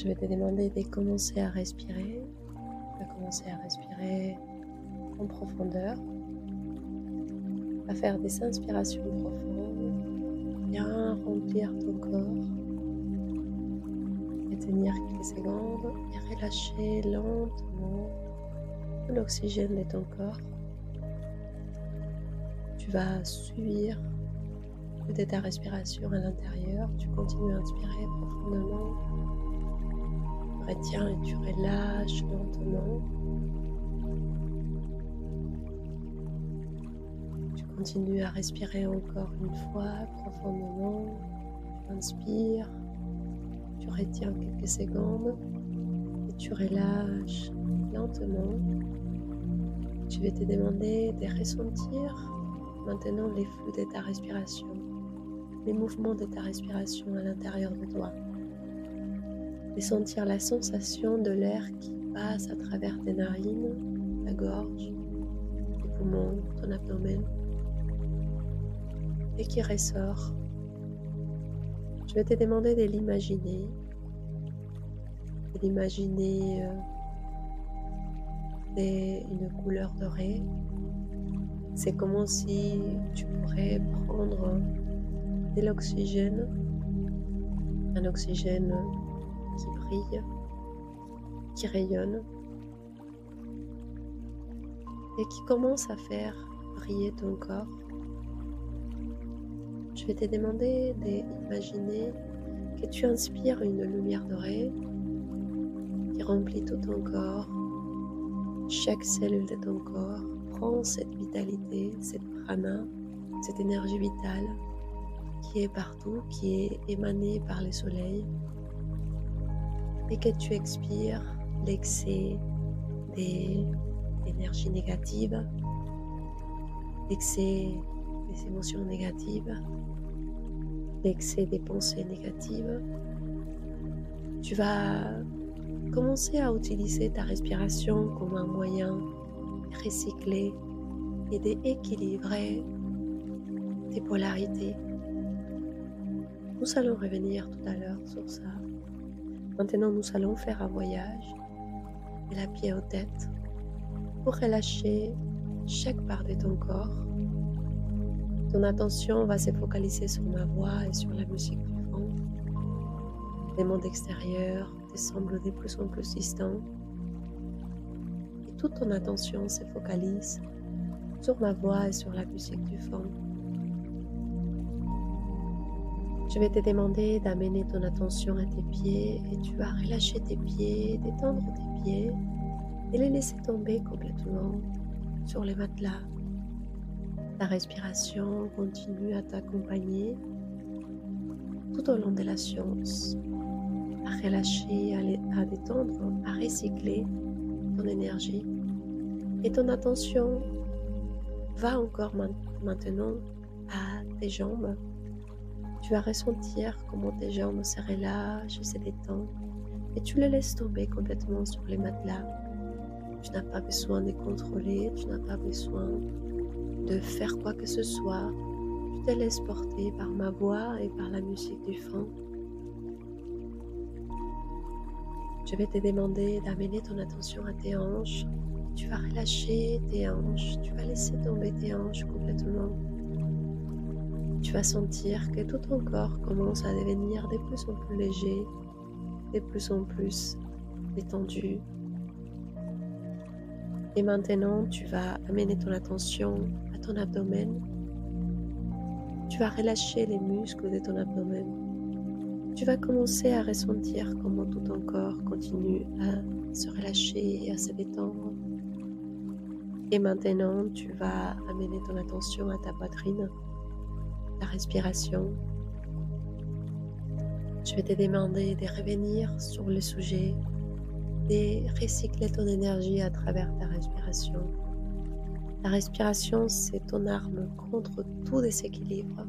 Je vais te demander de commencer à respirer. Tu vas commencer à respirer en profondeur, à faire des inspirations profondes, bien remplir ton corps et tenir quelques secondes et relâcher lentement tout l'oxygène de ton corps. Tu vas suivre de ta respiration à l'intérieur. Tu continues à inspirer profondément. Tu retiens et tu relâches lentement. Tu continues à respirer encore une fois profondément. Tu inspires, tu retiens quelques secondes et tu relâches lentement. Je vais te demander de ressentir maintenant les flux de ta respiration, les mouvements de ta respiration à l'intérieur de toi. Et sentir la sensation de l'air qui passe à travers tes narines, ta gorge, tes poumons, ton abdomen, et qui ressort. Je vais te demander de l'imaginer, une couleur dorée. C'est comme si tu pourrais prendre de l'oxygène, un oxygène qui brille, qui rayonne et qui commence à faire briller ton corps. Je vais te demander d'imaginer que tu inspires une lumière dorée qui remplit tout ton corps. Chaque cellule de ton corps prend cette vitalité, cette prana, cette énergie vitale qui est partout, qui est émanée par le soleil, et que tu expires l'excès d'énergie négative, l'excès des émotions négatives, l'excès des pensées négatives. Tu vas commencer à utiliser ta respiration comme un moyen de recycler et d'équilibrer tes polarités. Nous allons revenir tout à l'heure sur ça. Maintenant, nous allons faire un voyage de la pied aux têtes pour relâcher chaque part de ton corps. Ton attention va se focaliser sur ma voix et sur la musique du fond. Le monde extérieur te semble de plus en plus distant et toute ton attention se focalise sur ma voix et sur la musique du fond. Je vais te demander d'amener ton attention à tes pieds et tu vas relâcher tes pieds, détendre tes pieds et les laisser tomber complètement sur les matelas. Ta respiration continue à t'accompagner tout au long de la séance, à relâcher, à détendre, à recycler ton énergie. Et ton attention va encore maintenant à tes jambes. Tu vas ressentir comment tes jambes se relâchent et se détendent et tu les laisses tomber complètement sur les matelas. Tu n'as pas besoin de contrôler, tu n'as pas besoin de faire quoi que ce soit. Tu te laisses porter par ma voix et par la musique du fond. Je vais te demander d'amener ton attention à tes hanches. Tu vas relâcher tes hanches, tu vas laisser tomber tes hanches complètement. Tu vas sentir que tout ton corps commence à devenir de plus en plus léger, de plus en plus détendu. Et maintenant, tu vas amener ton attention à ton abdomen. Tu vas relâcher les muscles de ton abdomen. Tu vas commencer à ressentir comment tout ton corps continue à se relâcher et à se détendre. Et maintenant, tu vas amener ton attention à ta poitrine, ta respiration. Je vais te demander de revenir sur le sujet, de recycler ton énergie à travers ta respiration. La respiration, c'est ton arme contre tout déséquilibre,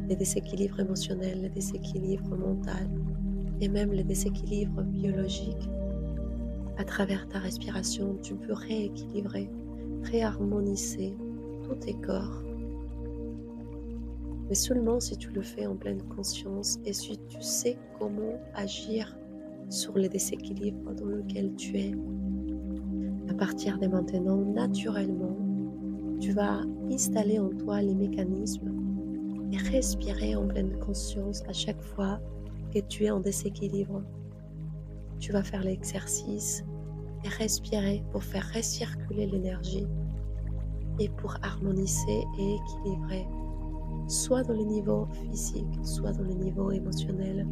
les déséquilibres émotionnels, les déséquilibres mentaux et même les déséquilibres biologiques. À travers ta respiration, tu peux rééquilibrer, réharmoniser tous tes corps. Mais seulement si tu le fais en pleine conscience et si tu sais comment agir sur le déséquilibre dans lequel tu es. À partir de maintenant, naturellement, tu vas installer en toi les mécanismes et respirer en pleine conscience à chaque fois que tu es en déséquilibre. Tu vas faire l'exercice et respirer pour faire recirculer l'énergie et pour harmoniser et équilibrer, soit dans le niveau physique, soit dans le niveau émotionnel,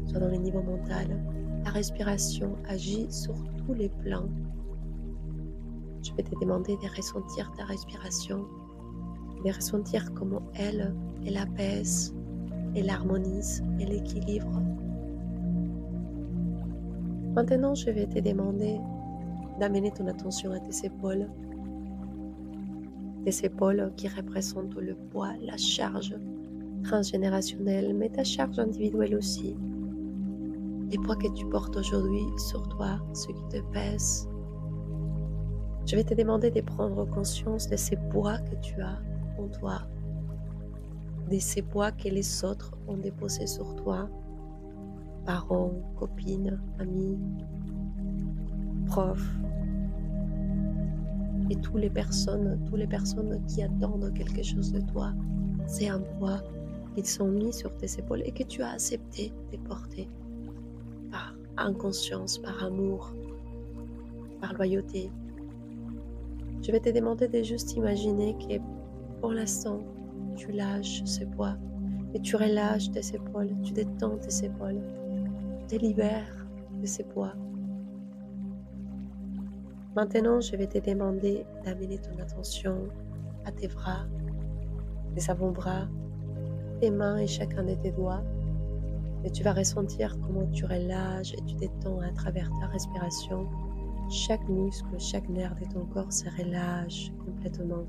soit dans le niveau mental. La respiration agit sur tous les plans. Je vais te demander de ressentir ta respiration, de ressentir comment elle apaise, elle harmonise, elle équilibre. Maintenant, je vais te demander d'amener ton attention à tes épaules qui représentent le poids, la charge transgénérationnelle, mais ta charge individuelle aussi. Les poids que tu portes aujourd'hui sur toi, ce qui te pèse. Je vais te demander de prendre conscience de ces poids que tu as en toi, de ces poids que les autres ont déposés sur toi, parents, copines, amis, profs, et toutes les personnes qui attendent quelque chose de toi. C'est un poids qu'ils sont mis sur tes épaules et que tu as accepté de porter par inconscience, par amour, par loyauté. Je vais te demander de juste imaginer que pour l'instant, tu lâches ce poids et tu relâches tes épaules, tu détends tes épaules, tu te libères de ces poids. Maintenant, je vais te demander d'amener ton attention à tes bras, tes avant-bras, tes mains et chacun de tes doigts. Et tu vas ressentir comment tu relâches et tu détends à travers ta respiration. Chaque muscle, chaque nerf de ton corps se relâche complètement.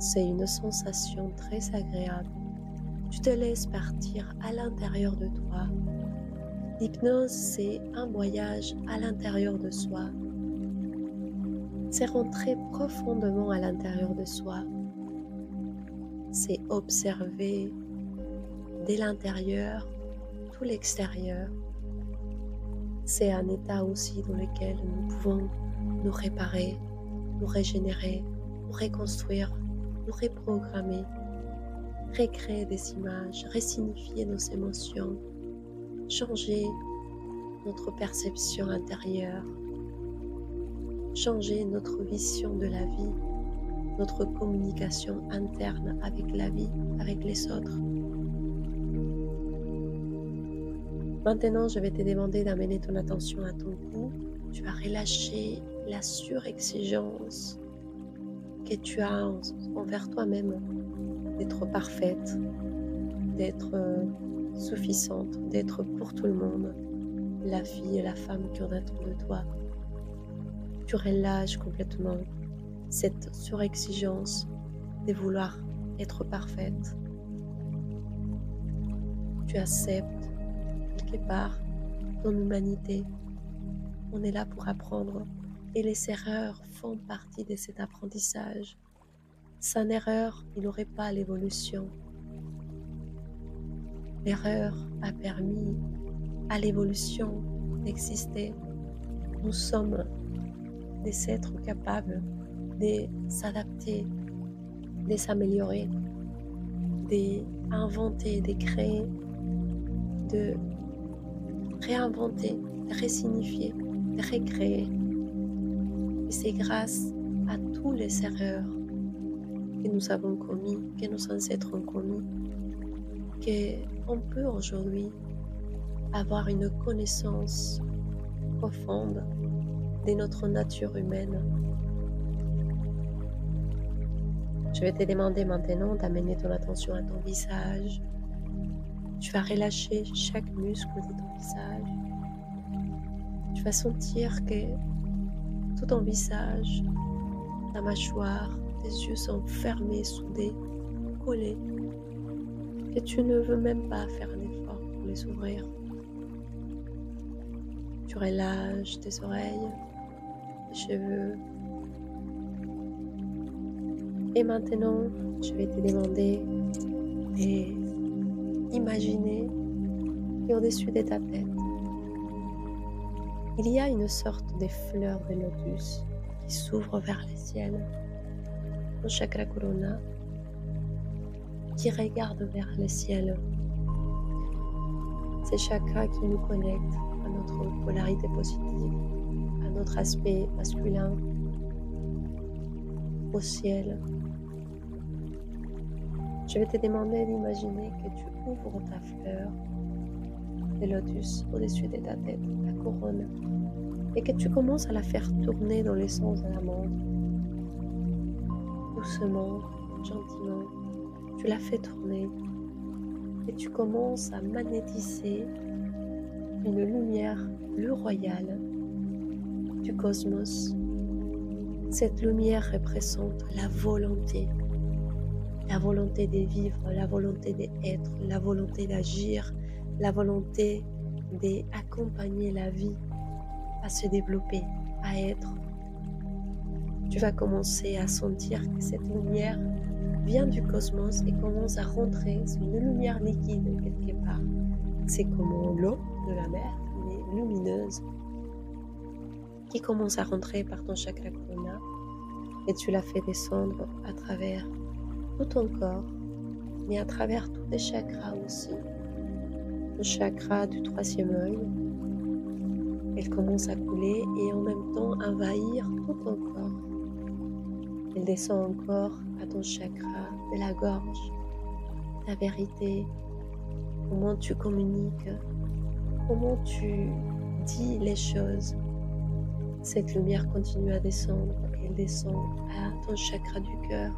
C'est une sensation très agréable. Tu te laisses partir à l'intérieur de toi. L'hypnose, c'est un voyage à l'intérieur de soi. C'est rentrer profondément à l'intérieur de soi. C'est observer dès l'intérieur tout l'extérieur. C'est un état aussi dans lequel nous pouvons nous réparer, nous régénérer, nous reconstruire, nous reprogrammer, recréer des images, resignifier nos émotions, changer notre perception intérieure, changer notre vision de la vie, notre communication interne avec la vie, avec les autres. Maintenant, je vais te demander d'amener ton attention à ton cou. Tu vas relâcher la surexigence que tu as envers toi-même, d'être parfaite, d'être suffisante, d'être pour tout le monde, la fille et la femme qui en attendent de toi. Tu relâches complètement cette surexigence de vouloir être parfaite. Tu acceptes quelque part ton humanité. On est là pour apprendre et les erreurs font partie de cet apprentissage. Sans erreur, il n'y aurait pas l'évolution. L'erreur a permis à l'évolution d'exister. Nous sommes des êtres capables de s'adapter, de s'améliorer, d'inventer, de créer, de réinventer, de resignifier, de recréer. Et c'est grâce à tous les erreurs que nous avons commis, que nos ancêtres ont commis, qu'on peut aujourd'hui avoir une connaissance profonde de notre nature humaine. Je vais te demander maintenant d'amener ton attention à ton visage. Tu vas relâcher chaque muscle de ton visage. Tu vas sentir que tout ton visage, ta mâchoire, tes yeux sont fermés, soudés, collés, que tu ne veux même pas faire un effort pour les ouvrir. Tu relâches tes oreilles, tes cheveux. Et maintenant, je vais te demander d'imaginer qu'au-dessus de ta tête, il y a une sorte de fleur de lotus qui s'ouvre vers le ciel, ton chakra corona, qui regarde vers le ciel. Ces chakras qui nous connectent à notre polarité positive, à notre aspect masculin, au ciel. Je vais te demander d'imaginer que tu ouvres ta fleur de lotus au-dessus de ta tête, ta couronne, et que tu commences à la faire tourner dans le sens de la montre. Doucement, gentiment, tu la fais tourner et tu commences à magnétiser une lumière plus royale du cosmos. Cette lumière représente la volonté de vivre, la volonté d'être, la volonté d'agir, la volonté d'accompagner la vie à se développer, à être. Tu vas commencer à sentir que cette lumière vient du cosmos et commence à rentrer. C'est une lumière liquide quelque part. C'est comme l'eau de la mer, mais lumineuse, qui commence à rentrer par ton chakra corona et tu la fais descendre à travers tout ton corps, mais à travers tous tes chakras aussi. Le chakra du troisième œil, elle commence à couler et en même temps envahir tout ton corps. Elle descend encore à ton chakra de la gorge, ta vérité, comment tu communiques, comment tu dis les choses. Cette lumière continue à descendre, elle descend à ton chakra du cœur.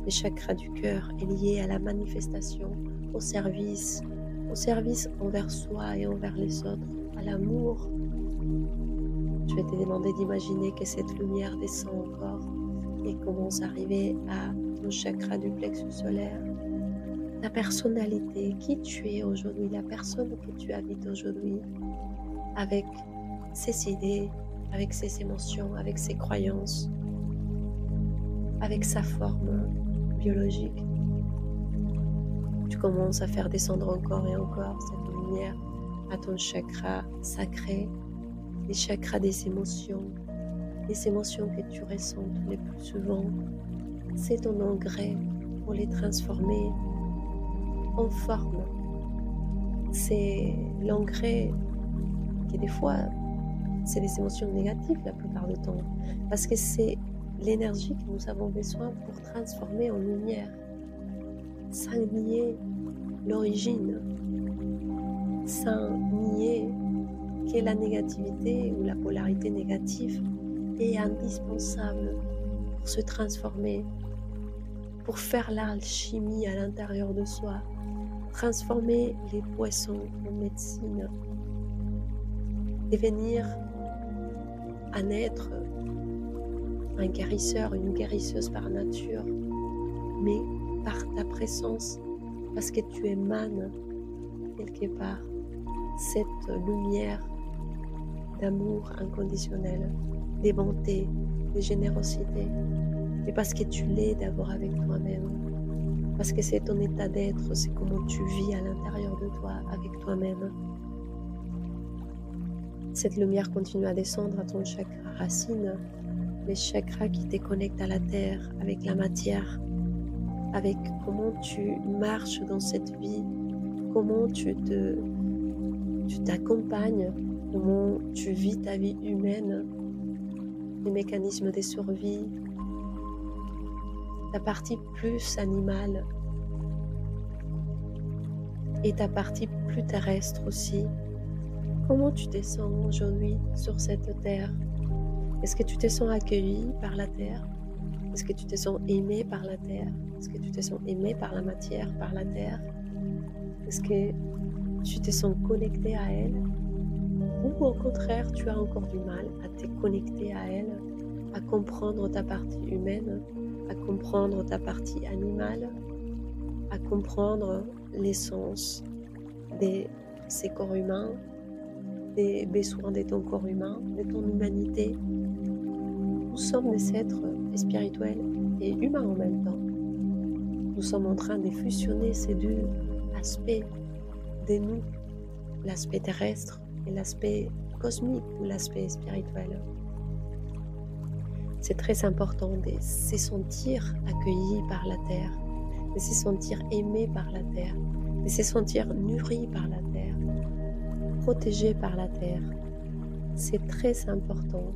Le chakra du cœur est lié à la manifestation, au service envers soi et envers les autres, à l'amour. Je vais te demander d'imaginer que cette lumière descend encore et commence à arriver à ton chakra du plexus solaire. Ta personnalité, qui tu es aujourd'hui, la personne que tu habites aujourd'hui, avec ses idées, avec ses émotions, avec ses croyances, avec sa forme biologique. Tu commences à faire descendre encore et encore cette lumière à ton chakra sacré, les chakras des émotions, les émotions que tu ressens le plus souvent. C'est ton engrais pour les transformer en forme. C'est l'engrais qui des fois, c'est des émotions négatives la plupart du temps, parce que c'est l'énergie que nous avons besoin pour transformer en lumière, sans nier l'origine, sans nier que la négativité ou la polarité négative est indispensable pour se transformer, pour faire l'alchimie à l'intérieur de soi, transformer les poissons en médecine, devenir un être, un guérisseur, une guérisseuse par nature, mais par ta présence, parce que tu émanes quelque part cette lumière d'amour inconditionnel, de bonté, de générosité, et parce que tu l'es d'abord avec toi-même, parce que c'est ton état d'être, c'est comment tu vis à l'intérieur de toi, avec toi-même. Cette lumière continue à descendre à ton chakra racine, les chakras qui te connectent à la terre, avec la matière, avec comment tu marches dans cette vie, comment tu t'accompagnes, comment tu vis ta vie humaine, les mécanismes de survie, ta partie plus animale et ta partie plus terrestre aussi. Comment tu te sens aujourd'hui sur cette terre? Est-ce que tu te sens accueilli par la terre? Est-ce que tu te sens aimé par la terre? Est-ce que tu te sens aimé par la matière, par la terre? Est-ce que tu te sens connecté à elle? Ou au contraire, tu as encore du mal à te connecter à elle, à comprendre ta partie humaine, à comprendre ta partie animale, à comprendre l'essence de ces corps humains, des besoins de ton corps humain, de ton humanité. Nous sommes des êtres spirituels et humains en même temps. Nous sommes en train de fusionner ces deux aspects de nous, l'aspect terrestre et l'aspect cosmique ou l'aspect spirituel. C'est très important de se sentir accueilli par la Terre, de se sentir aimé par la Terre, de se sentir nourri par la Terre, protégé par la Terre. C'est très important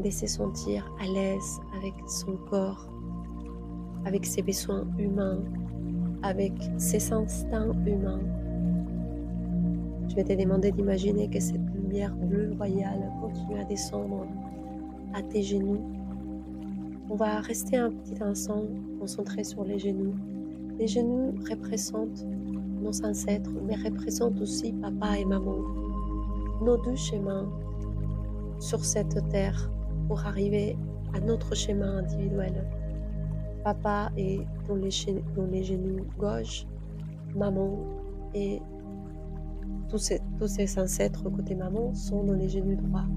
de se sentir à l'aise avec son corps, avec ses besoins humains, avec ses instincts humains. Je vais te demander d'imaginer que cette lumière bleue royale continue à descendre à tes genoux. On va rester un petit instant concentré sur les genoux. Les genoux représentent nos ancêtres, mais représentent aussi papa et maman. Nos deux chemins sur cette terre pour arriver à notre chemin individuel. Papa est dans les genoux gauche, maman et tous ses ancêtres côté maman sont dans les genoux droits.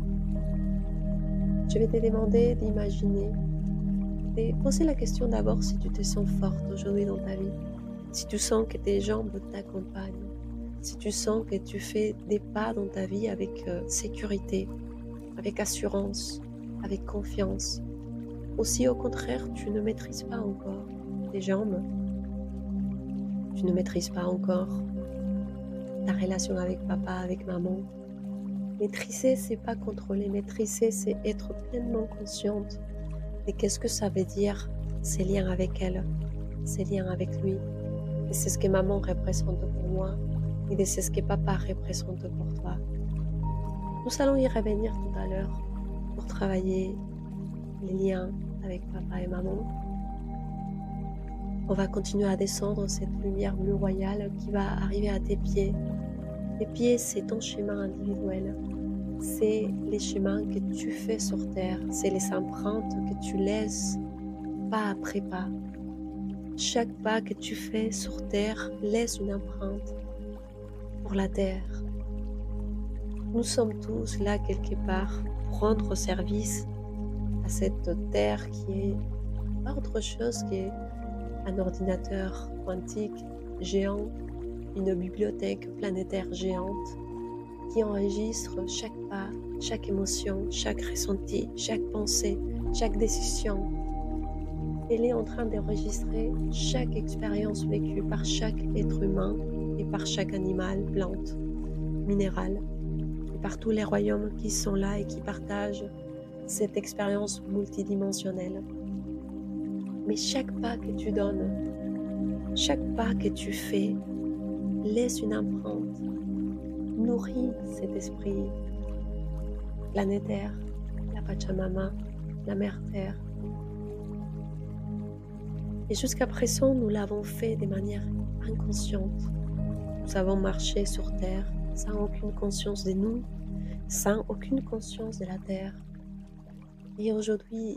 Je vais te demander d'imaginer, de poser la question d'abord si tu te sens forte aujourd'hui dans ta vie, si tu sens que tes jambes t'accompagnent, si tu sens que tu fais des pas dans ta vie avec sécurité, avec assurance, avec confiance. Ou si au contraire tu ne maîtrises pas encore tes jambes, tu ne maîtrises pas encore ta relation avec papa, avec maman. Maîtriser, c'est pas contrôler. Maîtriser, c'est être pleinement consciente de qu'est-ce que ça veut dire, ces liens avec elle, ces liens avec lui. Et c'est ce que maman représente pour moi et c'est ce que papa représente pour toi. Nous allons y revenir tout à l'heure pour travailler les liens avec papa et maman. On va continuer à descendre cette lumière bleue royale qui va arriver à tes pieds. Les pieds, c'est ton chemin individuel. C'est les chemins que tu fais sur terre. C'est les empreintes que tu laisses pas après pas. Chaque pas que tu fais sur terre laisse une empreinte pour la terre. Nous sommes tous là quelque part pour rendre service à cette terre qui est pas autre chose qu'un ordinateur quantique géant, une bibliothèque planétaire géante qui enregistre chaque pas, chaque émotion, chaque ressenti, chaque pensée, chaque décision. Elle est en train d'enregistrer chaque expérience vécue par chaque être humain et par chaque animal, plante, minéral, et par tous les royaumes qui sont là et qui partagent cette expérience multidimensionnelle. Mais chaque pas que tu donnes, chaque pas que tu fais, laisse une empreinte, nourrit cet esprit planétaire, la Pachamama, la Mère Terre. Et jusqu'à présent, nous l'avons fait de manière inconsciente. Nous avons marché sur Terre sans aucune conscience de nous, sans aucune conscience de la Terre. Et aujourd'hui,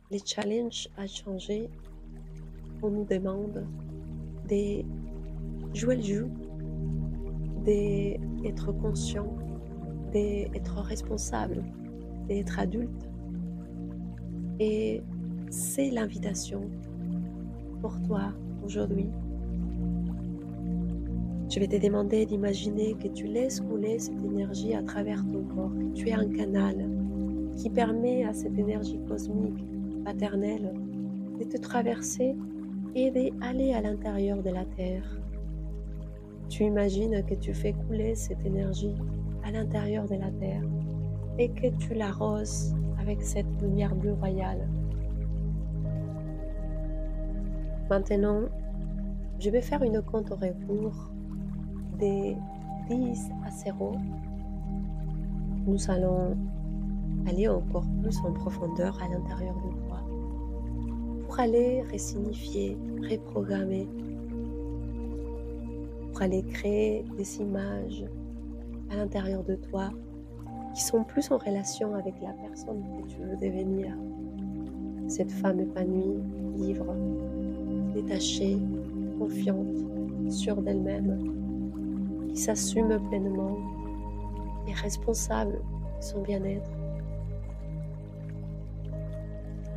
les challenges à changer, on nous demande de jouer le jeu, d'être conscient, d'être responsable, d'être adulte. Et c'est l'invitation pour toi aujourd'hui. Je vais te demander d'imaginer que tu laisses couler cette énergie à travers ton corps, que tu es un canal qui permet à cette énergie cosmique paternelle de te traverser et d'aller à l'intérieur de la Terre. Tu imagines que tu fais couler cette énergie à l'intérieur de la Terre et que tu l'arroses avec cette lumière bleue royale. Maintenant, je vais faire une compte au retour de 10 à 0. Nous allons aller encore plus en profondeur à l'intérieur de toi pour aller resignifier, reprogrammer, pour aller créer des images à l'intérieur de toi qui sont plus en relation avec la personne que tu veux devenir. Cette femme épanouie, libre, détachée, confiante, sûre d'elle-même, qui s'assume pleinement et responsable de son bien-être.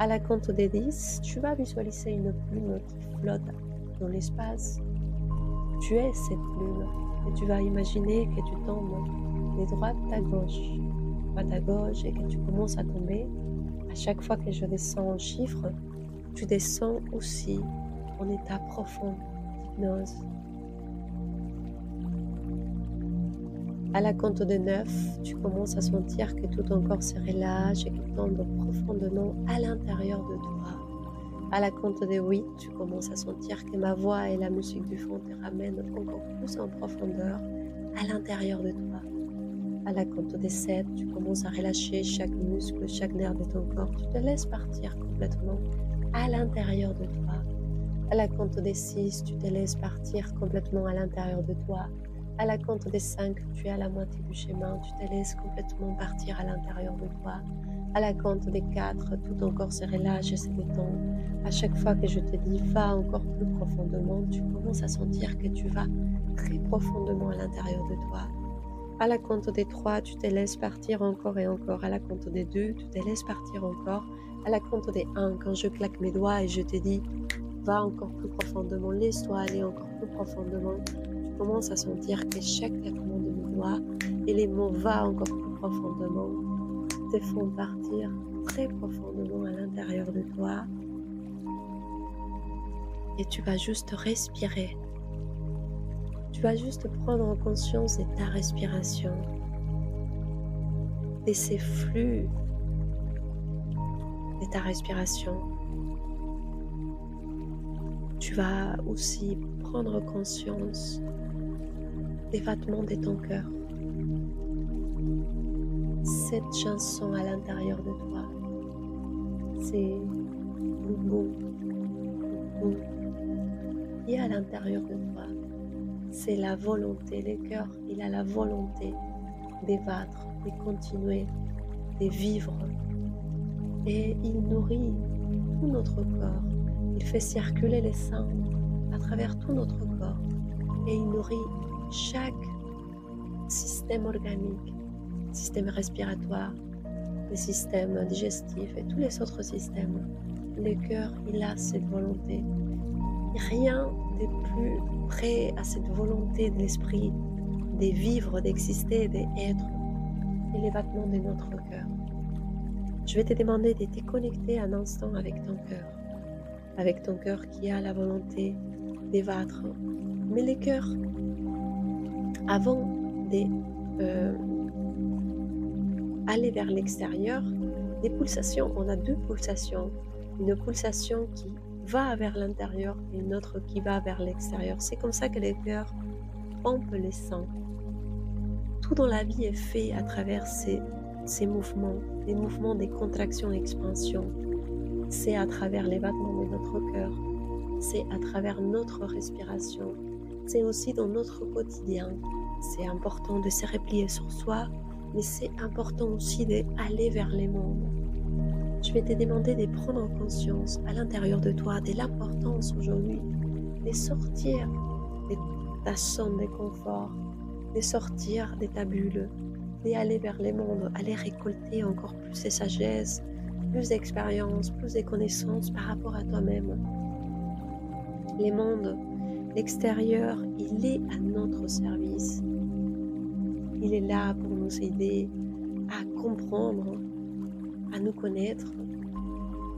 À la compte des 10, tu vas visualiser une plume qui flotte dans l'espace. Tu es cette plume et tu vas imaginer que tu tombes de droite à gauche et que tu commences à tomber, à chaque fois que je descends en chiffres, tu descends aussi en état profond d'hypnose. À la compte de 9, tu commences à sentir que tout ton corps se relâche et qu'il tombe profondément à l'intérieur de toi. À la compte de 8, tu commences à sentir que ma voix et la musique du fond te ramènent encore plus en profondeur à l'intérieur de toi. À la compte de 7, tu commences à relâcher chaque muscle, chaque nerf de ton corps. Tu te laisses partir complètement à l'intérieur de toi. À la compte de 6, tu te laisses partir complètement à l'intérieur de toi. À la compte de 5, tu es à la moitié du chemin, tu te laisses complètement partir à l'intérieur de toi. À la compte de 4, tout ton corps se relâche et se détend. À chaque fois que je te dis va encore plus profondément, tu commences à sentir que tu vas très profondément à l'intérieur de toi. À la compte des 3, tu te laisses partir encore et encore. À la compte des 2, tu te laisses partir encore. À la compte des 1, quand je claque mes doigts et je te dis va encore plus profondément, laisse-toi aller encore plus profondément, tu commences à sentir que chaque claquement de mes doigts et les mots va encore plus profondément te font partir très profondément à l'intérieur de toi. Et tu vas juste respirer. Tu vas juste prendre conscience de ta respiration, de ces flux de ta respiration. Tu vas aussi prendre conscience des battements de ton cœur. Cette chanson à l'intérieur de toi, c'est boum boum qui est à l'intérieur de toi. C'est la volonté, le cœur, il a la volonté de battre, de continuer, de vivre. Et il nourrit tout notre corps. Il fait circuler le sang à travers tout notre corps. Et il nourrit chaque système organique, système respiratoire, le système digestif et tous les autres systèmes. Le cœur, il a cette volonté. Rien de plus près à cette volonté de l'esprit de vivre, d'exister, d'être, et les battements de notre cœur. Je vais te demander de te connecter un instant avec ton cœur qui a la volonté de battre. Mais le cœur, avant d'aller vers l'extérieur, des pulsations, on a deux pulsations. Une pulsation qui va vers l'intérieur et une autre qui va vers l'extérieur. C'est comme ça que le cœur pompe le sang. Tout dans la vie est fait à travers ces mouvements, les mouvements des contractions et expansions. C'est à travers les battements de notre cœur, c'est à travers notre respiration, c'est aussi dans notre quotidien. C'est important de se replier sur soi, mais c'est important aussi d'aller vers les mondes. Je vais te demander de prendre conscience à l'intérieur de toi de l'importance aujourd'hui de sortir de ta zone de confort, de sortir de ta bulle, d'aller vers les mondes, aller récolter encore plus de sagesse, plus d'expérience, plus de connaissances par rapport à toi-même. Les mondes, l'extérieur, il est à notre service. Il est là pour nous aider à comprendre, à nous connaître,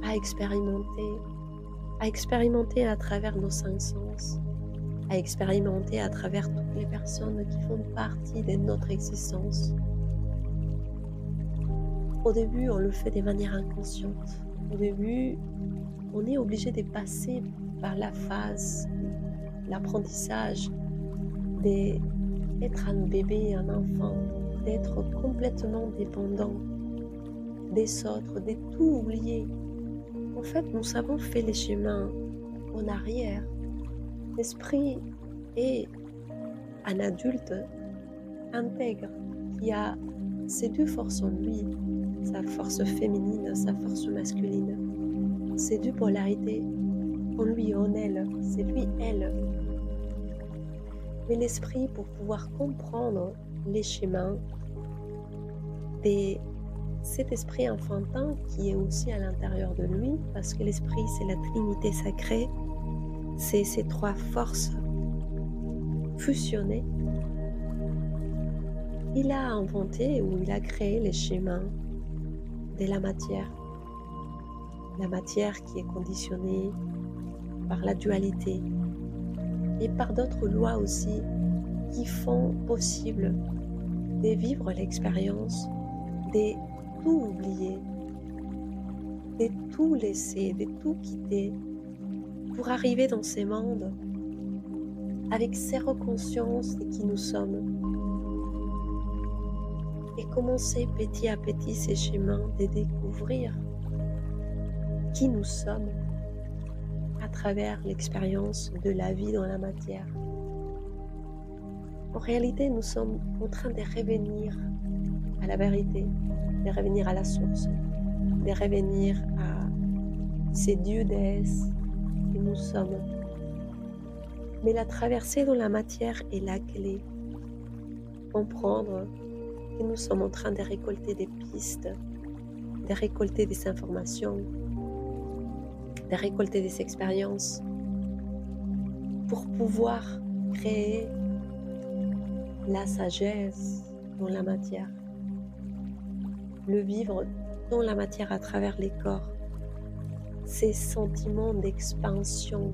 à expérimenter à travers nos cinq sens, à expérimenter à travers toutes les personnes qui font partie de notre existence. Au début, on le fait de manière inconsciente. Au début, on est obligé de passer par la phase, l'apprentissage d'être un bébé, un enfant, d'être complètement dépendant des autres, de tout oublier. En fait, nous avons fait les chemins en arrière. L'esprit est un adulte intègre qui a ces deux forces en lui, sa force féminine, sa force masculine. Ces deux polarités en lui, en elle, c'est lui, elle. Mais l'esprit, pour pouvoir comprendre les chemins de cet esprit enfantin qui est aussi à l'intérieur de lui, parce que l'esprit, c'est la Trinité sacrée, c'est ces trois forces fusionnées. il a inventé ou il a créé les schémas de la matière qui est conditionnée par la dualité et par d'autres lois aussi qui font possible de vivre l'expérience, de tout oublier, de tout laisser, de tout quitter pour arriver dans ces mondes avec zéro conscience de qui nous sommes et commencer petit à petit ces chemins de découvrir qui nous sommes à travers l'expérience de la vie dans la matière. En réalité, nous sommes en train de revenir à la vérité, de revenir à la source, de revenir à ces dieux déesses que nous sommes. Mais la traversée dans la matière est la clé. Comprendre que nous sommes en train de récolter des pistes, de récolter des informations, de récolter des expériences pour pouvoir créer la sagesse dans la matière, le vivre dans la matière à travers les corps, ces sentiments d'expansion,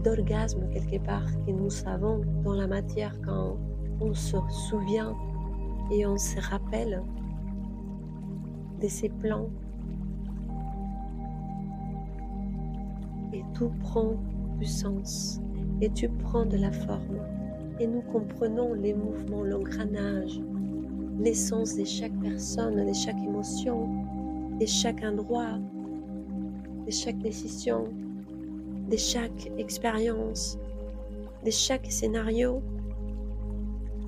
d'orgasme quelque part que nous avons dans la matière quand on se souvient et on se rappelle de ces plans. Et tout prend du sens et tu prends de la forme. Et nous comprenons les mouvements, l'engrenage, l'essence de chaque personne, de chaque émotion, de chaque endroit, de chaque décision, de chaque expérience, de chaque scénario,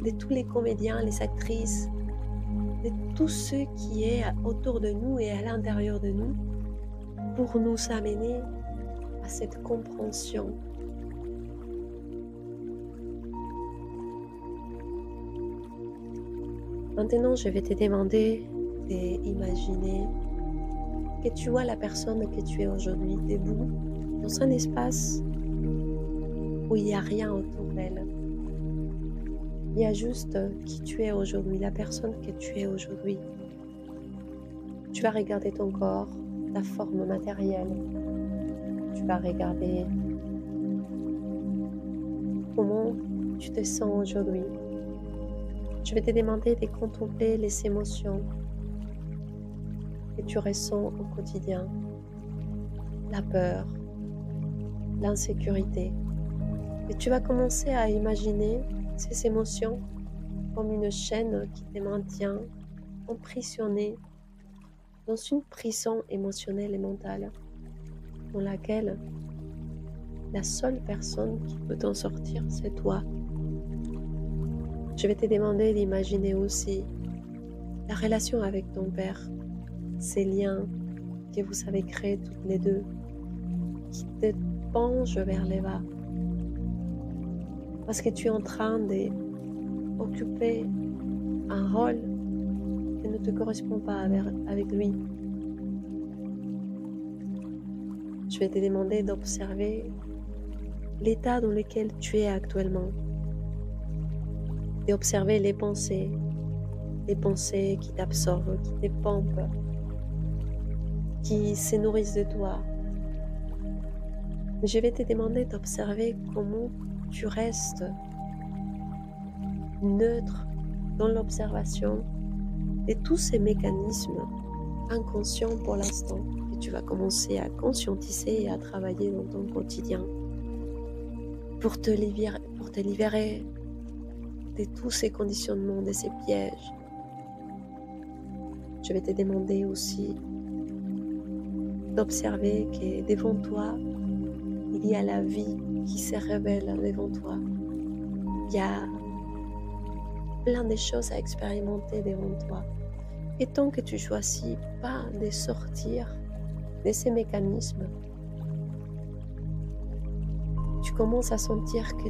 de tous les comédiens, les actrices, de tout ce qui est autour de nous et à l'intérieur de nous pour nous amener à cette compréhension. Maintenant, je vais te demander d'imaginer que tu vois la personne que tu es aujourd'hui debout dans un espace où il n'y a rien autour d'elle. Il y a juste qui tu es aujourd'hui, la personne que tu es aujourd'hui. Tu vas regarder ton corps, ta forme matérielle. Tu vas regarder comment tu te sens aujourd'hui. Je vais te demander de contempler les émotions que tu ressens au quotidien. La peur, l'insécurité. Et tu vas commencer à imaginer ces émotions comme une chaîne qui te maintient emprisonné dans une prison émotionnelle et mentale dans laquelle la seule personne qui peut t'en sortir, c'est toi. Je vais te demander d'imaginer aussi la relation avec ton père, ces liens que vous avez créés toutes les deux, qui te plongent vers le bas, parce que tu es en train d'occuper un rôle qui ne te correspond pas avec lui. Je vais te demander d'observer l'état dans lequel tu es actuellement, d'observer les pensées qui t'absorbent, qui te pompent, qui se nourrissent de toi. Je vais te demander d'observer comment tu restes neutre dans l'observation de tous ces mécanismes inconscients pour l'instant que tu vas commencer à conscientiser et à travailler dans ton quotidien pour te libérer de tous ces conditionnements, de ces pièges. Je vais te demander aussi d'observer que devant toi, il y a la vie qui se révèle devant toi. Il y a plein de choses à expérimenter devant toi. Et tant que tu choisis pas de sortir de ces mécanismes, tu commences à sentir que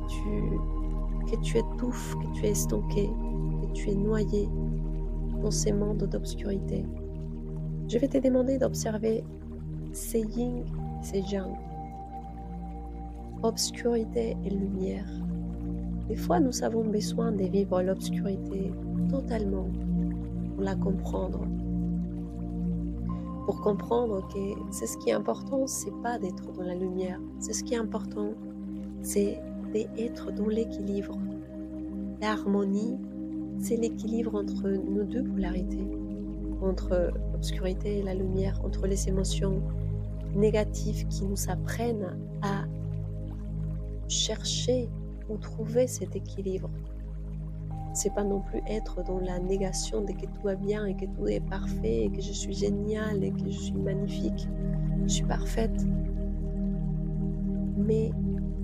tu étouffes, que tu es estoqué, que tu es noyé dans ces mondes d'obscurité. Je vais te demander d'observer ces yin, ces yang, obscurité et lumière. Des fois, nous avons besoin de vivre l'obscurité totalement pour la comprendre. Pour comprendre que c'est ce qui est important, c'est pas d'être dans la lumière. C'est ce qui est important, c'est d'être dans l'équilibre. L'harmonie, c'est l'équilibre entre nos deux polarités, entre l'obscurité et la lumière, entre les émotions négatives qui nous apprennent à chercher ou trouver cet équilibre. C'est pas non plus être dans la négation de que tout va bien et que tout est parfait et que je suis géniale et que je suis magnifique, je suis parfaite. Mais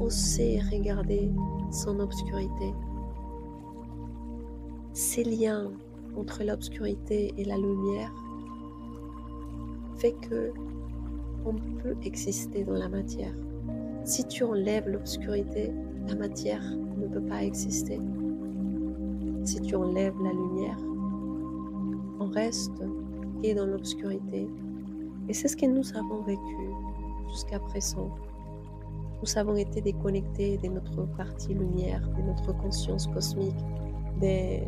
oser regarder son obscurité. Ces liens entre l'obscurité et la lumière fait que on peut exister dans la matière. Si tu enlèves l'obscurité, la matière ne peut pas exister. Si tu enlèves la lumière, on reste et dans l'obscurité. Et c'est ce que nous avons vécu jusqu'à présent. Nous avons été déconnectés de notre partie lumière, de notre conscience cosmique, de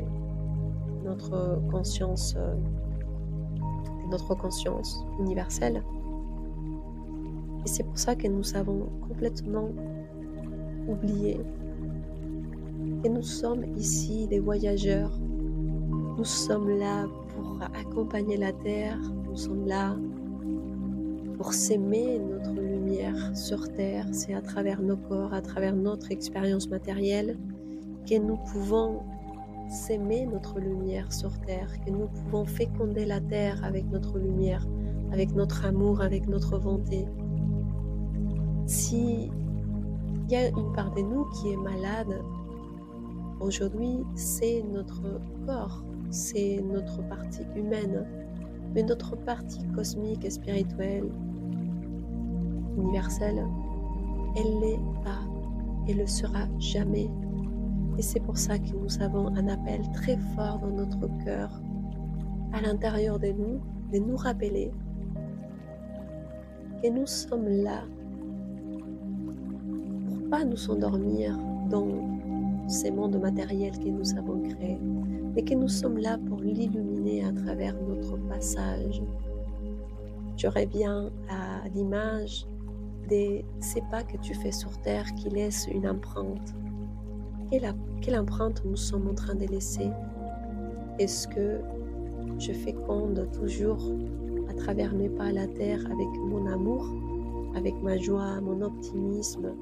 notre conscience universelle. Et c'est pour ça que nous avons complètement oublié que nous sommes ici des voyageurs. Nous sommes là pour accompagner la Terre. Nous sommes là pour s'aimer notre lumière sur Terre. C'est à travers nos corps, à travers notre expérience matérielle que nous pouvons s'aimer notre lumière sur Terre, que nous pouvons féconder la Terre avec notre lumière, avec notre amour, avec notre volonté. Si il y a une part de nous qui est malade, aujourd'hui, c'est notre corps, c'est notre partie humaine, mais notre partie cosmique et spirituelle, universelle, elle n'est pas et le sera jamais. Et c'est pour ça que nous avons un appel très fort dans notre cœur, à l'intérieur de nous rappeler que nous sommes là pour pas nous endormir dans ces mondes matériels que nous avons créés, mais que nous sommes là pour l'illuminer à travers notre passage. Je reviens à l'image de ces pas que tu fais sur Terre qui laissent une empreinte. Quelle empreinte nous sommes en train de laisser? Est-ce que je féconde toujours à travers mes pas la Terre avec mon amour, avec ma joie, mon optimisme,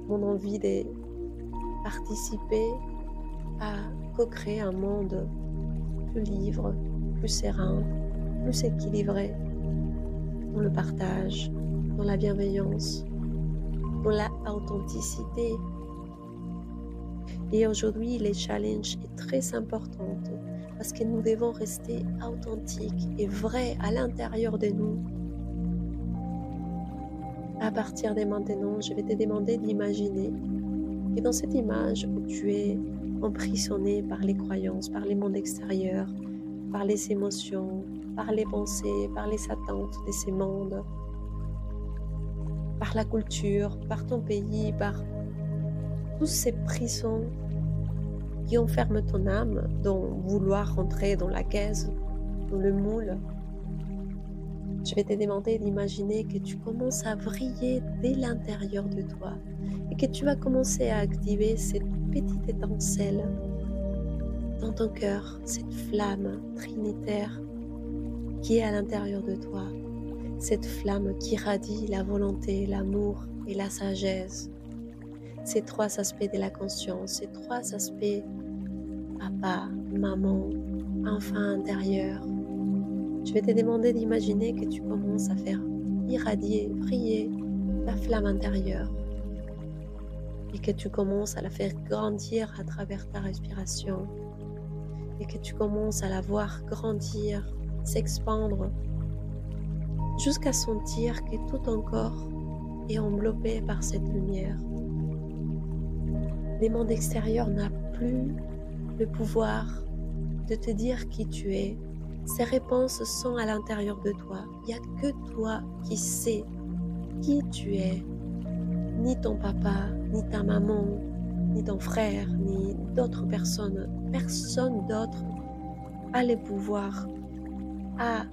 mon envie de participer à co-créer un monde plus libre, plus serein, plus équilibré, dans le partage, dans la bienveillance, dans la authenticité. Et aujourd'hui, le challenge est très important parce que nous devons rester authentiques et vrais à l'intérieur de nous. À partir de maintenant, je vais te demander d'imaginer que dans cette image où tu es emprisonné par les croyances, par les mondes extérieurs, par les émotions, par les pensées, par les attentes de ces mondes, par la culture, par ton pays, par tous ces prisons qui enferment ton âme dans vouloir rentrer dans la caisse, dans le moule. Je vais te demander d'imaginer que tu commences à vriller dès l'intérieur de toi et que tu vas commencer à activer cette petite étincelle dans ton cœur, cette flamme trinitaire qui est à l'intérieur de toi, cette flamme qui radie la volonté, l'amour et la sagesse. Ces trois aspects de la conscience, ces trois aspects, papa, maman, enfant intérieur. Je vais te demander d'imaginer que tu commences à faire irradier, briller ta flamme intérieure et que tu commences à la faire grandir à travers ta respiration et que tu commences à la voir grandir, s'expandre jusqu'à sentir que tout ton corps est enveloppé par cette lumière. Le monde extérieur n'a plus le pouvoir de te dire qui tu es. Ces réponses sont à l'intérieur de toi. Il n'y a que toi qui sais qui tu es. Ni ton papa, ni ta maman, ni ton frère, ni d'autres personnes. Personne d'autre a le pouvoir, a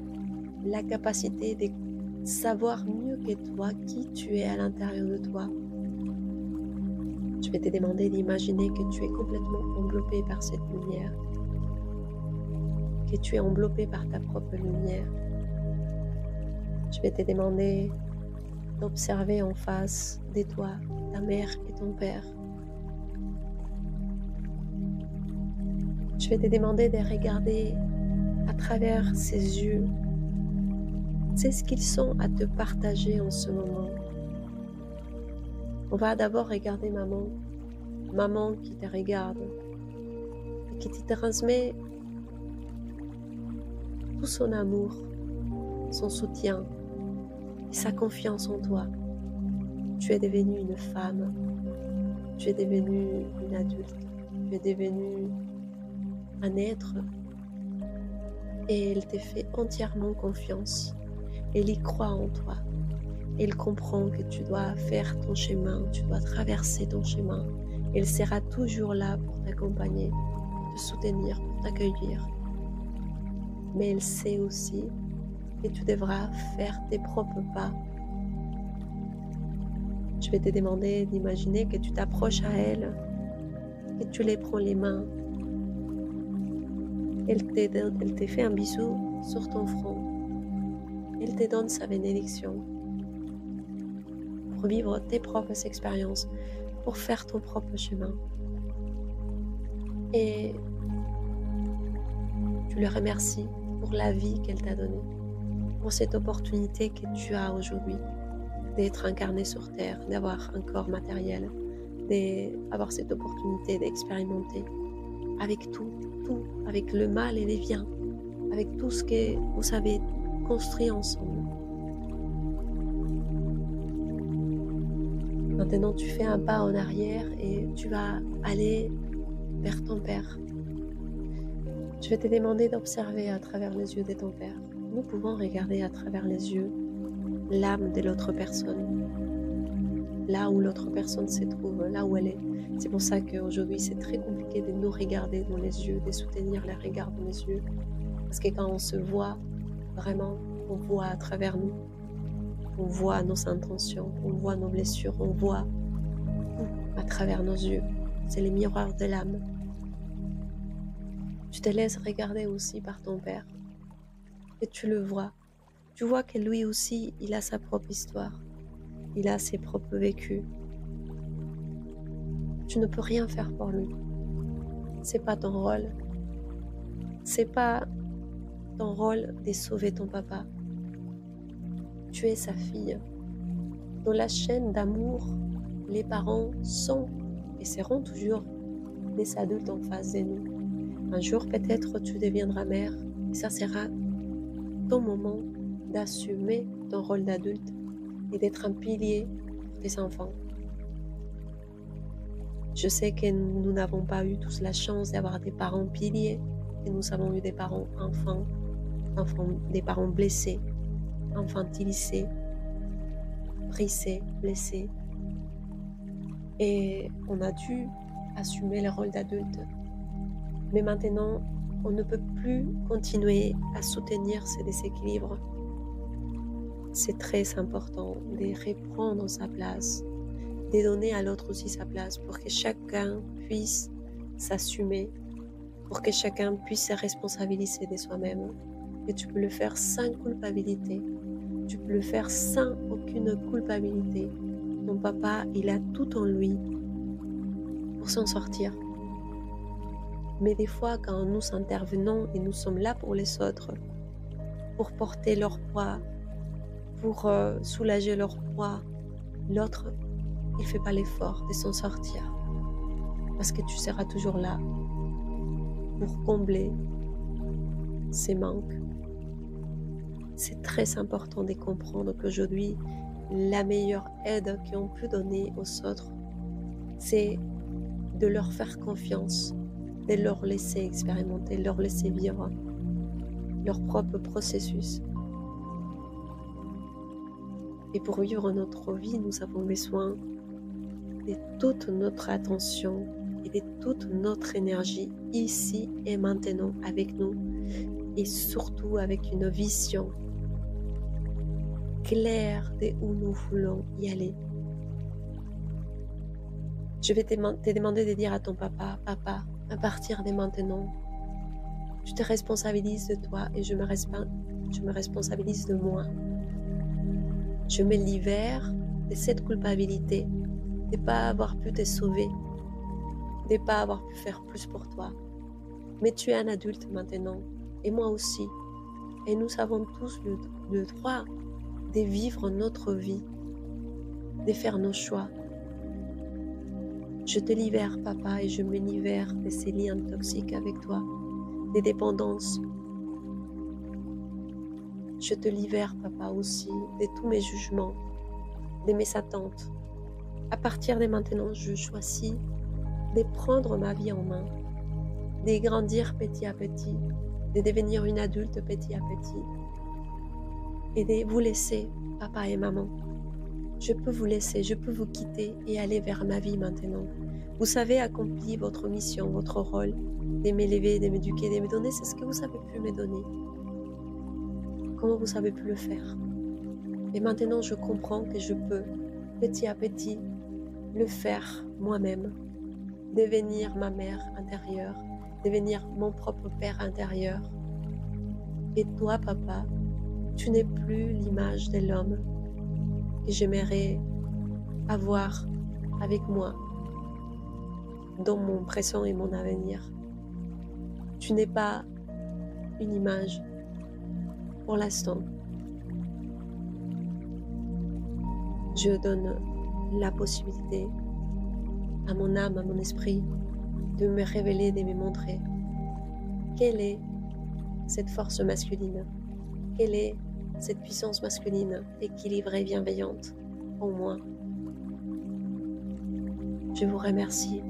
la capacité de savoir mieux que toi qui tu es à l'intérieur de toi. Je vais te demander d'imaginer que tu es complètement enveloppé par cette lumière, que tu es enveloppé par ta propre lumière. Je vais te demander d'observer en face de toi ta mère et ton père. Je vais te demander de regarder à travers ses yeux. C'est ce qu'ils sont à te partager en ce moment. On va d'abord regarder maman. Maman qui te regarde et qui te transmet tout son amour, son soutien et sa confiance en toi. Tu es devenue une femme, tu es devenue une adulte, tu es devenue un être et elle te fait entièrement confiance. Elle y croit en toi. Elle comprend que tu dois faire ton chemin, tu dois traverser ton chemin. Elle sera toujours là pour t'accompagner, te soutenir, pour t'accueillir. Mais elle sait aussi que tu devras faire tes propres pas. Je vais te demander d'imaginer que tu t'approches à elle, que tu les prends les mains. Elle te fait un bisou sur ton front. Elle te donne sa bénédiction pour vivre tes propres expériences, pour faire ton propre chemin. Et tu le remercies pour la vie qu'elle t'a donnée, pour cette opportunité que tu as aujourd'hui d'être incarné sur Terre, d'avoir un corps matériel, d'avoir cette opportunité d'expérimenter avec tout, avec le mal et les biens, avec tout ce que vous avez construit ensemble. Maintenant, tu fais un pas en arrière et tu vas aller vers ton père. Je vais te demander d'observer à travers les yeux de ton père. Nous pouvons regarder à travers les yeux l'âme de l'autre personne, là où l'autre personne se trouve, là où elle est. C'est pour ça qu'aujourd'hui, c'est très compliqué de nous regarder dans les yeux, de soutenir les regards dans les yeux. Parce que quand on se voit, vraiment, on voit à travers nous. On voit nos intentions, on voit nos blessures, on voit tout à travers nos yeux. C'est les miroirs de l'âme. Tu te laisses regarder aussi par ton père. Et tu le vois. Tu vois que lui aussi, il a sa propre histoire. Il a ses propres vécus. Tu ne peux rien faire pour lui. C'est pas ton rôle. C'est pas ton rôle de sauver ton papa. Tu es sa fille. Dans la chaîne d'amour, les parents sont et seront toujours des adultes en face de nous. Un jour, peut-être, tu deviendras mère et ça sera ton moment d'assumer ton rôle d'adulte et d'être un pilier pour tes enfants. Je sais que nous n'avons pas eu tous la chance d'avoir des parents piliers, et nous avons eu des parents enfants, des parents blessés, infantilisés, brisés, blessés. Et on a dû assumer le rôle d'adulte. Mais maintenant, on ne peut plus continuer à soutenir ces déséquilibres. C'est très important de reprendre sa place, de donner à l'autre aussi sa place pour que chacun puisse s'assumer, pour que chacun puisse se responsabiliser de soi-même. Et tu peux le faire sans culpabilité. Tu peux le faire sans aucune culpabilité. Ton papa, il a tout en lui pour s'en sortir. Mais des fois, quand nous intervenons et nous sommes là pour les autres, pour porter leur poids, pour soulager leur poids, l'autre, il ne fait pas l'effort de s'en sortir. Parce que tu seras toujours là pour combler ses manques. C'est très important de comprendre qu'aujourd'hui, la meilleure aide qu'on peut donner aux autres, c'est de leur faire confiance, de leur laisser expérimenter, leur laisser vivre leur propre processus. Et pour vivre notre vie, nous avons besoin de toute notre attention et de toute notre énergie ici et maintenant avec nous et surtout avec une vision claire de où nous voulons y aller. Je vais te demander de dire à ton papa, papa, à partir de maintenant, tu te responsabilises de toi et je me responsabilise de moi. Je me libère de cette culpabilité de ne pas avoir pu te sauver, de ne pas avoir pu faire plus pour toi. Mais tu es un adulte maintenant, et moi aussi. Et nous avons tous le droit de vivre notre vie, de faire nos choix. Je te libère, papa, et je me libère de ces liens toxiques avec toi, des dépendances. Je te libère, papa, aussi de tous mes jugements, de mes attentes. À partir de maintenant, je choisis de prendre ma vie en main, de grandir petit à petit, de devenir une adulte petit à petit et de vous laisser, papa et maman. Je peux vous laisser, je peux vous quitter et aller vers ma vie maintenant. Vous avez accompli votre mission, votre rôle, de m'élever, de m'éduquer, de me donner, c'est ce que vous avez pu me donner. Comment vous avez pu le faire? Et maintenant, je comprends que je peux, petit à petit, le faire moi-même, devenir ma mère intérieure, devenir mon propre père intérieur. Et toi, papa, tu n'es plus l'image de l'homme que j'aimerais avoir avec moi dans mon présent et mon avenir. Tu n'es pas une image pour l'instant. Je donne la possibilité à mon âme, à mon esprit, de me révéler, de me montrer quelle est cette force masculine, quelle est cette puissance masculine équilibrée, bienveillante en moi. Je vous remercie.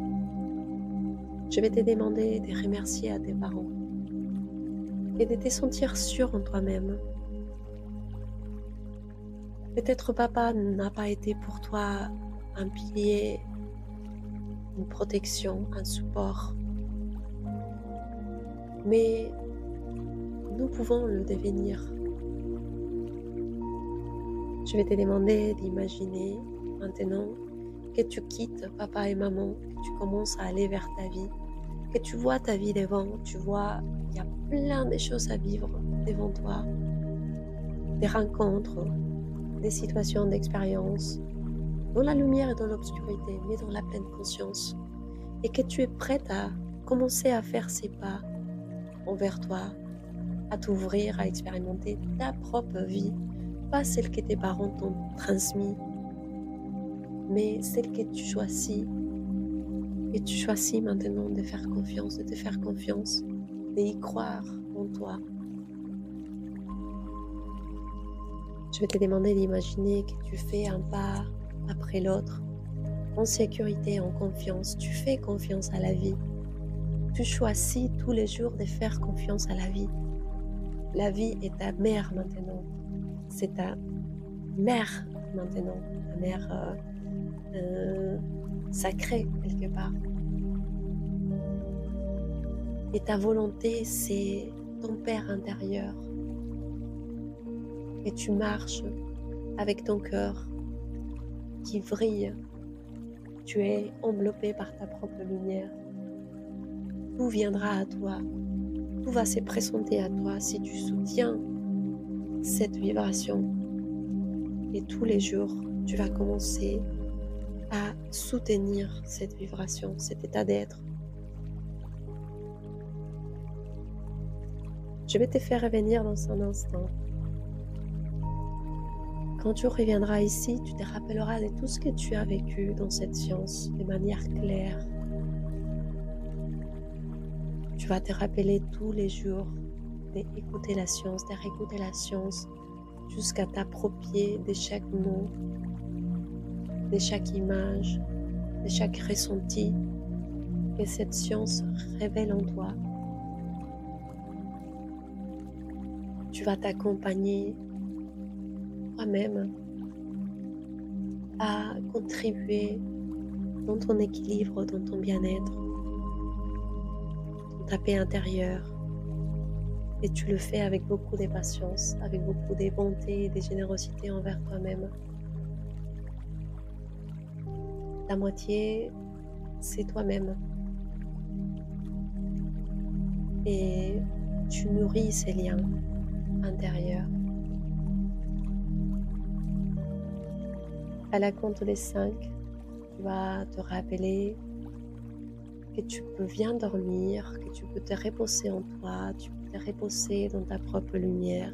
Je vais te demander de remercier à tes parents et de te sentir sûr en toi-même. Peut-être papa n'a pas été pour toi un pilier, une protection, un support, mais nous pouvons le devenir. Je vais te demander d'imaginer maintenant que tu quittes papa et maman, que tu commences à aller vers ta vie, que tu vois ta vie devant, tu vois il y a plein de choses à vivre devant toi, des rencontres, des situations d'expérience, dans la lumière et dans l'obscurité, mais dans la pleine conscience, et que tu es prête à commencer à faire ces pas envers toi, à t'ouvrir, à expérimenter ta propre vie, pas celle que tes parents t'ont transmise, mais celle que tu choisis. Et tu choisis maintenant de faire confiance, de te faire confiance, d'y croire en toi. Je vais te demander d'imaginer que tu fais un pas après l'autre, en sécurité, en confiance. Tu fais confiance à la vie. Tu choisis tous les jours de faire confiance à la vie. La vie est ta mère maintenant. C'est ta mère maintenant, ta mère sacrée quelque part. Et ta volonté, c'est ton père intérieur. Et tu marches avec ton cœur qui brille. Tu es enveloppé par ta propre lumière. Tout viendra à toi. Tout va se présenter à toi si tu soutiens cette vibration. Et tous les jours, tu vas commencer à soutenir cette vibration, cet état d'être. Je vais te faire revenir dans un instant. Quand tu reviendras ici, tu te rappelleras de tout ce que tu as vécu dans cette science de manière claire. Tu vas te rappeler tous les jours d'écouter la science, de réécouter la science jusqu'à t'approprier de chaque mot, de chaque image, de chaque ressenti que cette science révèle en toi. Tu vas t'accompagner toi-même à contribuer dans ton équilibre, dans ton bien-être, dans ta paix intérieure. Et tu le fais avec beaucoup de patience, avec beaucoup de bonté et de générosité envers toi-même. Ta moitié, c'est toi-même. Et tu nourris ces liens intérieurs. À la compte des 5, tu vas te rappeler que tu peux bien dormir, que tu peux te reposer en toi, tu peux te reposer dans ta propre lumière,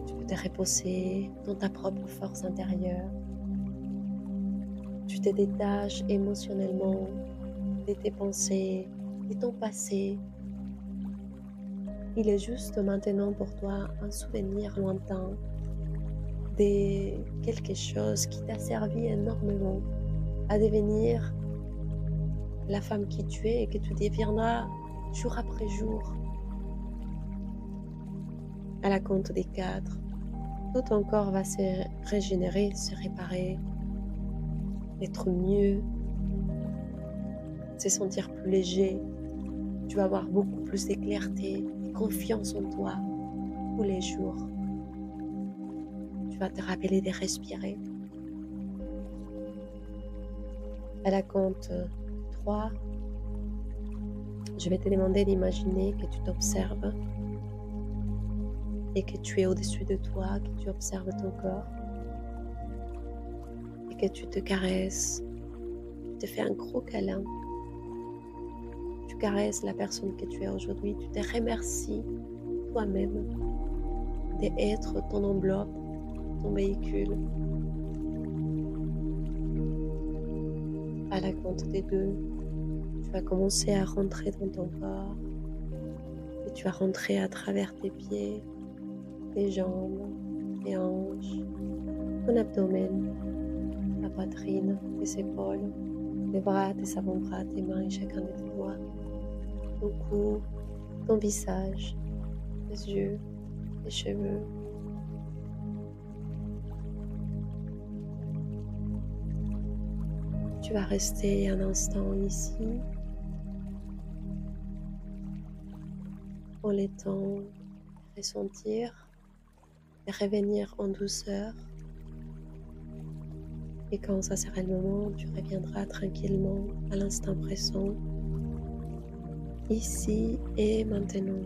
tu peux te reposer dans ta propre force intérieure. Tu te détaches émotionnellement de tes pensées, de ton passé. Il est juste maintenant pour toi un souvenir lointain de quelque chose qui t'a servi énormément à devenir la femme qui tu es et que tu deviendras jour après jour. À la compte des 4, tout ton corps va se régénérer, se réparer, être mieux, se sentir plus léger. Tu vas avoir beaucoup plus de clarté, de confiance en toi tous les jours. Tu vas te rappeler de respirer. À la compte 3, je vais te demander d'imaginer que tu t'observes et que tu es au-dessus de toi, que tu observes ton corps et que tu te caresses, tu te fais un gros câlin, tu caresses la personne que tu es aujourd'hui, tu te remercies toi-même d'être ton enveloppe, ton véhicule. À la compte des 2, tu vas commencer à rentrer dans ton corps et tu vas rentrer à travers tes pieds, tes jambes, tes hanches, ton abdomen, ta poitrine, tes épaules, tes bras, tes avant-bras, tes mains et chacun de tes doigts, ton cou, ton visage, tes yeux, tes cheveux. Tu vas rester un instant ici, en les temps de ressentir, de revenir en douceur. Et quand ça sera le moment, tu reviendras tranquillement à l'instant présent, ici et maintenant.